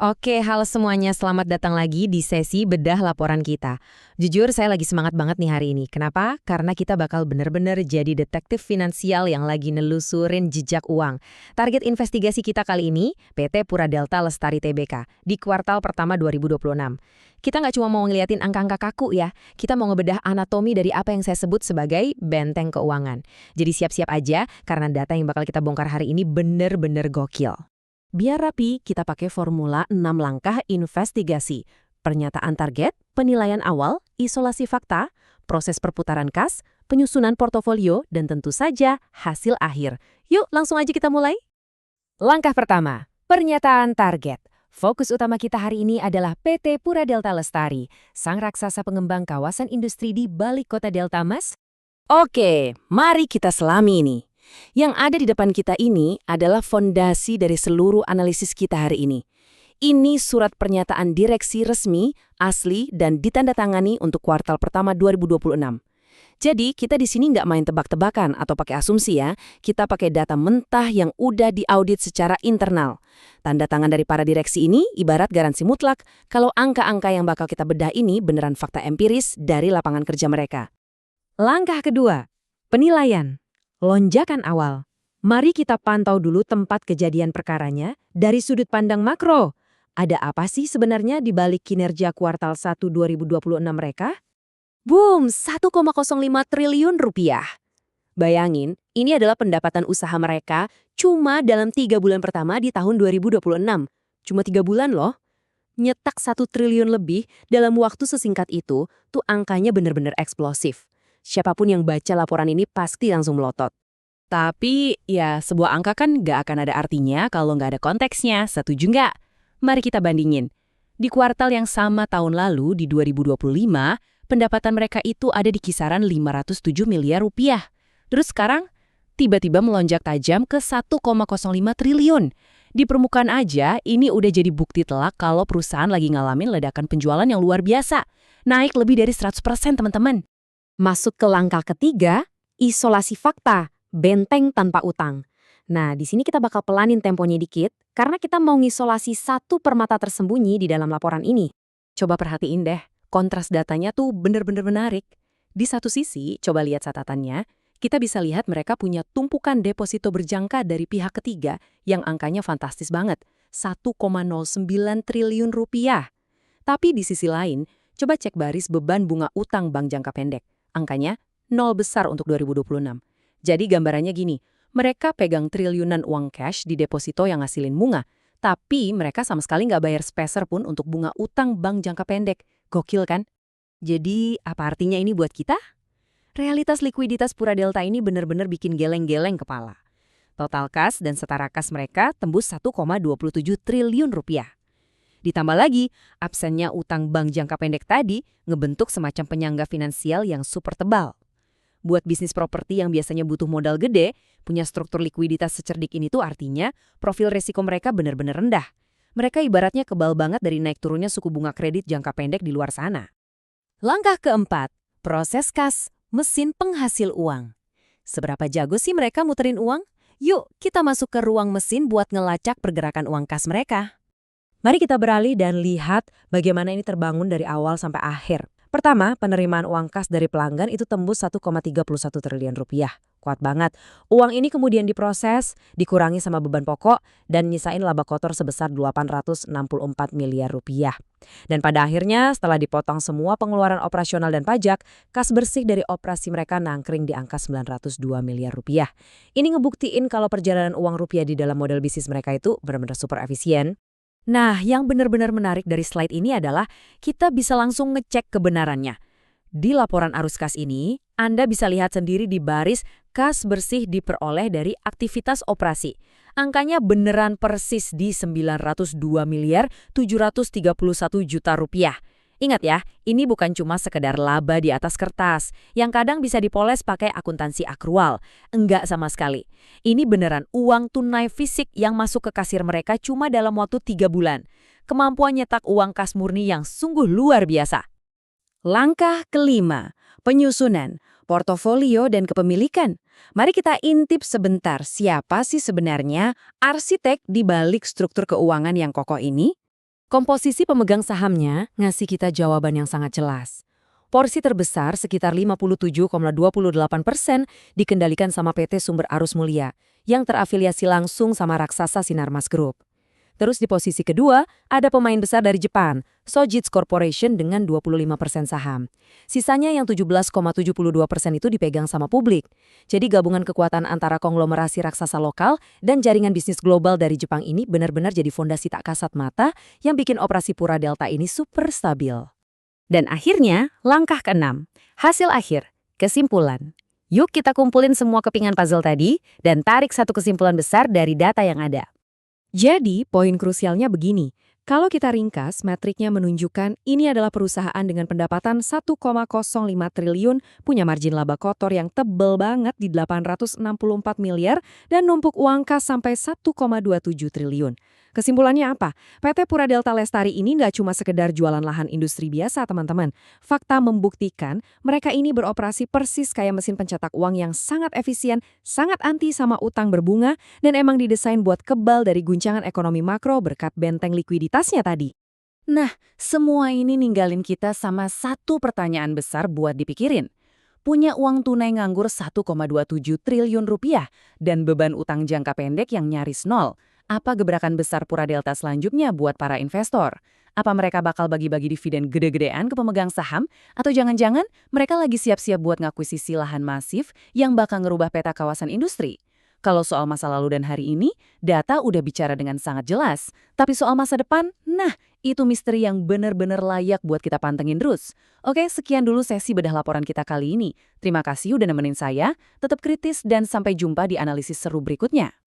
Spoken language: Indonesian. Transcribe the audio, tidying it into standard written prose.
Oke, halo semuanya. Selamat datang lagi di sesi bedah laporan kita. Jujur, saya lagi semangat banget nih hari ini. Kenapa? Karena kita bakal bener-bener jadi detektif finansial yang lagi nelusurin jejak uang. Target investigasi kita kali ini, PT Pura Delta Lestari Tbk, di kuartal pertama 2026. Kita nggak cuma mau ngeliatin angka-angka kaku ya, kita mau ngebedah anatomi dari apa yang saya sebut sebagai benteng keuangan. Jadi siap-siap aja, karena data yang bakal kita bongkar hari ini bener-bener gokil. Biar rapi, kita pakai formula 6 langkah investigasi. Pernyataan target, penilaian awal, isolasi fakta, proses perputaran kas, penyusunan portofolio, dan tentu saja hasil akhir. Yuk, langsung aja kita mulai. Langkah pertama, pernyataan target. Fokus utama kita hari ini adalah PT Pura Delta Lestari, sang raksasa pengembang kawasan industri di balik kota Delta, Mas. Oke, mari kita selami ini. Yang ada di depan kita ini adalah fondasi dari seluruh analisis kita hari ini. Ini surat pernyataan direksi resmi, asli, dan ditandatangani untuk kuartal pertama 2026. Jadi, kita di sini nggak main tebak-tebakan atau pakai asumsi ya. Kita pakai data mentah yang udah diaudit secara internal. Tanda tangan dari para direksi ini ibarat garansi mutlak kalau angka-angka yang bakal kita bedah ini beneran fakta empiris dari lapangan kerja mereka. Langkah kedua, penilaian. Lonjakan awal. Mari kita pantau dulu tempat kejadian perkaranya dari sudut pandang makro. Ada apa sih sebenarnya di balik kinerja kuartal 1 2026 mereka? Boom, 1,05 triliun rupiah. Bayangin, ini adalah pendapatan usaha mereka cuma dalam 3 bulan pertama di tahun 2026. Cuma 3 bulan loh. Nyetak 1 triliun lebih dalam waktu sesingkat itu, tuh angkanya bener-bener eksplosif. Siapapun yang baca laporan ini pasti langsung melotot. Tapi, ya sebuah angka kan nggak akan ada artinya kalau nggak ada konteksnya, setuju nggak? Mari kita bandingin. Di kuartal yang sama tahun lalu, di 2025, pendapatan mereka itu ada di kisaran 507 miliar rupiah. Terus sekarang, tiba-tiba melonjak tajam ke 1,05 triliun. Di permukaan aja, ini udah jadi bukti telak kalau perusahaan lagi ngalamin ledakan penjualan yang luar biasa. Naik lebih dari 100% teman-teman. Masuk ke langkah ketiga, isolasi fakta, benteng tanpa utang. Nah, di sini kita bakal pelanin temponya dikit, karena kita mau ngisolasi satu permata tersembunyi di dalam laporan ini. Coba perhatiin deh, kontras datanya tuh bener-bener menarik. Di satu sisi, coba lihat catatannya, kita bisa lihat mereka punya tumpukan deposito berjangka dari pihak ketiga yang angkanya fantastis banget, 1,09 triliun rupiah. Tapi di sisi lain, coba cek baris beban bunga utang bank jangka pendek. Angkanya 0 besar untuk 2026. Jadi gambarannya gini, mereka pegang triliunan uang cash di deposito yang ngasilin bunga, tapi mereka sama sekali nggak bayar sepeser pun untuk bunga utang bank jangka pendek. Gokil kan? Jadi apa artinya ini buat kita? Realitas likuiditas Pura Delta ini benar-benar bikin geleng-geleng kepala. Total kas dan setara kas mereka tembus 1,27 triliun rupiah. Ditambah lagi, absennya utang bank jangka pendek tadi ngebentuk semacam penyangga finansial yang super tebal. Buat bisnis properti yang biasanya butuh modal gede, punya struktur likuiditas secerdik ini tuh artinya profil resiko mereka benar-benar rendah. Mereka ibaratnya kebal banget dari naik turunnya suku bunga kredit jangka pendek di luar sana. Langkah keempat, proses kas, mesin penghasil uang. Seberapa jago sih mereka muterin uang? Yuk, kita masuk ke ruang mesin buat ngelacak pergerakan uang kas mereka. Mari kita beralih dan lihat bagaimana ini terbangun dari awal sampai akhir. Pertama, penerimaan uang kas dari pelanggan itu tembus 1,31 triliun rupiah. Kuat banget. Uang ini kemudian diproses, dikurangi sama beban pokok, dan nyisain laba kotor sebesar 864 miliar rupiah. Dan pada akhirnya, setelah dipotong semua pengeluaran operasional dan pajak, kas bersih dari operasi mereka nangkring di angka 902 miliar rupiah. Ini ngebuktiin kalau perjalanan uang rupiah di dalam model bisnis mereka itu benar-benar super efisien. Nah, yang benar-benar menarik dari slide ini adalah kita bisa langsung ngecek kebenarannya. Di laporan arus kas ini, Anda bisa lihat sendiri di baris kas bersih diperoleh dari aktivitas operasi. Angkanya beneran persis di 902 miliar 731 juta rupiah. Ingat ya, ini bukan cuma sekedar laba di atas kertas, yang kadang bisa dipoles pakai akuntansi akrual. Enggak sama sekali. Ini beneran uang tunai fisik yang masuk ke kasir mereka cuma dalam waktu 3 bulan. Kemampuan nyetak uang kas murni yang sungguh luar biasa. Langkah kelima, penyusunan, portofolio dan kepemilikan. Mari kita intip sebentar siapa sih sebenarnya arsitek di balik struktur keuangan yang kokoh ini. Komposisi pemegang sahamnya ngasih kita jawaban yang sangat jelas. Porsi terbesar sekitar 57,28% dikendalikan sama PT Sumber Arus Mulia, yang terafiliasi langsung sama raksasa Sinarmas Group. Terus di posisi kedua, ada pemain besar dari Jepang, Sojitz Corporation dengan 25% saham. Sisanya yang 17,72% itu dipegang sama publik. Jadi gabungan kekuatan antara konglomerasi raksasa lokal dan jaringan bisnis global dari Jepang ini benar-benar jadi fondasi tak kasat mata yang bikin operasi Pura Delta ini super stabil. Dan akhirnya, langkah ke-6, hasil akhir, kesimpulan. Yuk kita kumpulin semua kepingan puzzle tadi dan tarik satu kesimpulan besar dari data yang ada. Jadi, poin krusialnya begini. Kalau kita ringkas, metriknya menunjukkan ini adalah perusahaan dengan pendapatan 1,05 triliun, punya margin laba kotor yang tebel banget di 864 miliar, dan numpuk uang kas sampai 1,27 triliun. Kesimpulannya apa? PT Pura Delta Lestari ini nggak cuma sekedar jualan lahan industri biasa, teman-teman. Fakta membuktikan mereka ini beroperasi persis kayak mesin pencetak uang yang sangat efisien, sangat anti sama utang berbunga, dan emang didesain buat kebal dari guncangan ekonomi makro berkat benteng likuiditasnya tadi. Nah, semua ini ninggalin kita sama satu pertanyaan besar buat dipikirin. Punya uang tunai nganggur 1,27 triliun rupiah dan beban utang jangka pendek yang nyaris nol. Apa gebrakan besar Pura Delta selanjutnya buat para investor? Apa mereka bakal bagi-bagi dividen gede-gedean ke pemegang saham? Atau jangan-jangan mereka lagi siap-siap buat ngakuisisi lahan masif yang bakal ngerubah peta kawasan industri? Kalau soal masa lalu dan hari ini, data udah bicara dengan sangat jelas. Tapi soal masa depan, nah, itu misteri yang benar-benar layak buat kita pantengin terus. Oke, sekian dulu sesi bedah laporan kita kali ini. Terima kasih udah nemenin saya, tetap kritis dan sampai jumpa di analisis seru berikutnya.